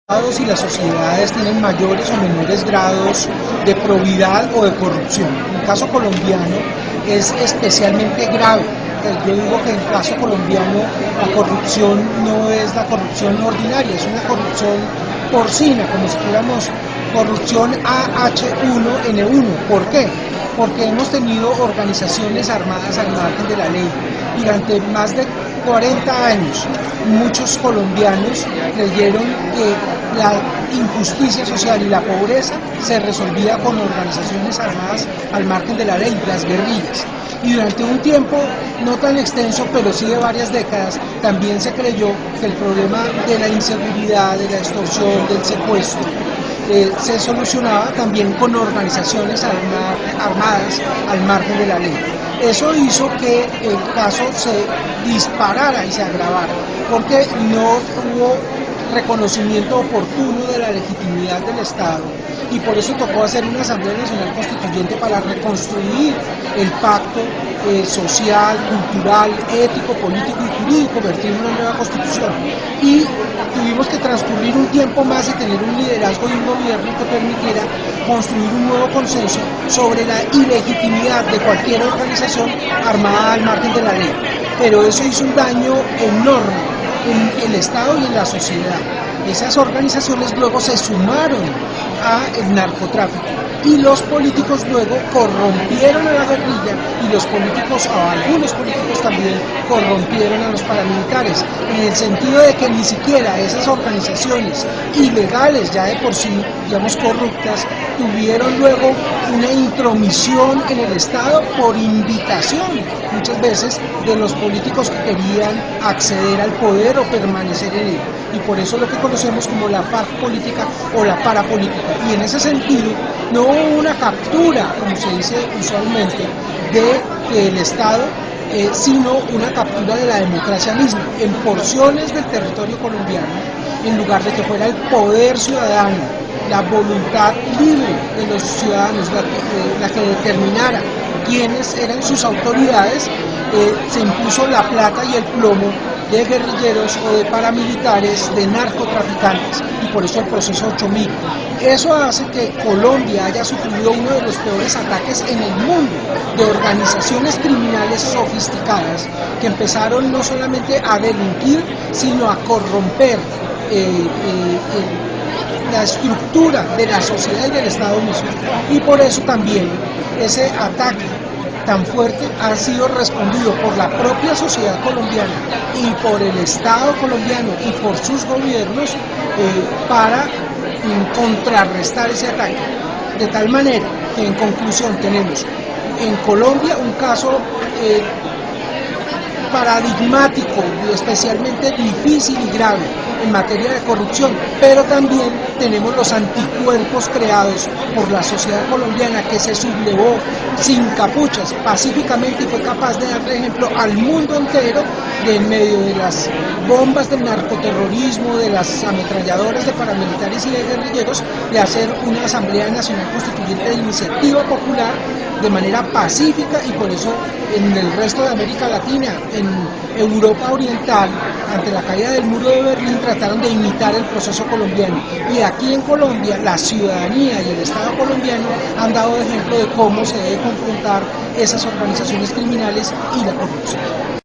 estados y las sociedades tienen mayores o menores grados de probidad o de corrupción. En el caso colombiano es especialmente grave. Yo digo que en el caso colombiano la corrupción no es la corrupción ordinaria, es una corrupción porcina, como si fuéramos corrupción AH1N1. ¿Por qué? Porque hemos tenido organizaciones armadas al margen de la ley. Durante más de 40 años, muchos colombianos creyeron que la injusticia social y la pobreza se resolvía con organizaciones armadas al margen de la ley, las guerrillas. Y durante un tiempo no tan extenso, pero sí de varias décadas, también se creyó que el problema de la inseguridad, de la extorsión, del secuestro, se solucionaba también con organizaciones armadas al margen de la ley. Eso hizo que el caso se disparara y se agravara, porque no hubo reconocimiento oportuno de la legitimidad del Estado, y por eso tocó hacer una Asamblea Nacional Constituyente para reconstruir el pacto social, cultural, ético, político y jurídico, vertir una nueva constitución. Y tuvimos que transcurrir un tiempo más y tener un liderazgo y un gobierno que permitiera construir un nuevo consenso sobre la ilegitimidad de cualquier organización armada al margen de la ley. Pero eso hizo un daño enorme en el Estado y en la sociedad. Esas organizaciones luego se sumaron al narcotráfico y los políticos luego corrompieron a la guerrilla, y los políticos, o algunos políticos también, corrompieron a los paramilitares, en el sentido de que ni siquiera esas organizaciones ilegales, ya de por sí, digamos, corruptas, tuvieron luego una intromisión en el Estado por invitación, muchas veces, de los políticos que querían acceder al poder o permanecer en él. Y por eso lo que conocemos como la paz política o la parapolítica. Y en ese sentido no hubo una captura, como se dice usualmente, del Estado, sino una captura de la democracia misma, en porciones del territorio colombiano, en lugar de que fuera el poder ciudadano, la voluntad libre de los ciudadanos, la que determinara quiénes eran sus autoridades. Se impuso la plata y el plomo de guerrilleros o de paramilitares, de narcotraficantes, y por eso el proceso 8000. Eso hace que Colombia haya sufrido uno de los peores ataques en el mundo de organizaciones criminales sofisticadas que empezaron no solamente a delinquir, sino a corromper la estructura de la sociedad y del Estado mismo. Y por eso también ese ataque tan fuerte ha sido respondido por la propia sociedad colombiana y por el Estado colombiano y por sus gobiernos para contrarrestar ese ataque. De tal manera que en conclusión tenemos en Colombia un caso paradigmático, especialmente difícil y grave en materia de corrupción, pero también tenemos los anticuerpos creados por la sociedad colombiana, que se sublevó sin capuchas pacíficamente y fue capaz de darle ejemplo al mundo entero, de en medio de las bombas del narcoterrorismo, de las ametralladoras de paramilitares y de guerrilleros, de hacer una Asamblea Nacional Constituyente de iniciativa popular de manera pacífica. Y por eso en el resto de América Latina, en Europa Oriental, ante la caída del muro de Berlín, trataron de imitar el proceso colombiano. Y aquí en Colombia, la ciudadanía y el Estado colombiano han dado ejemplo de cómo se debe confrontar esas organizaciones criminales y la corrupción.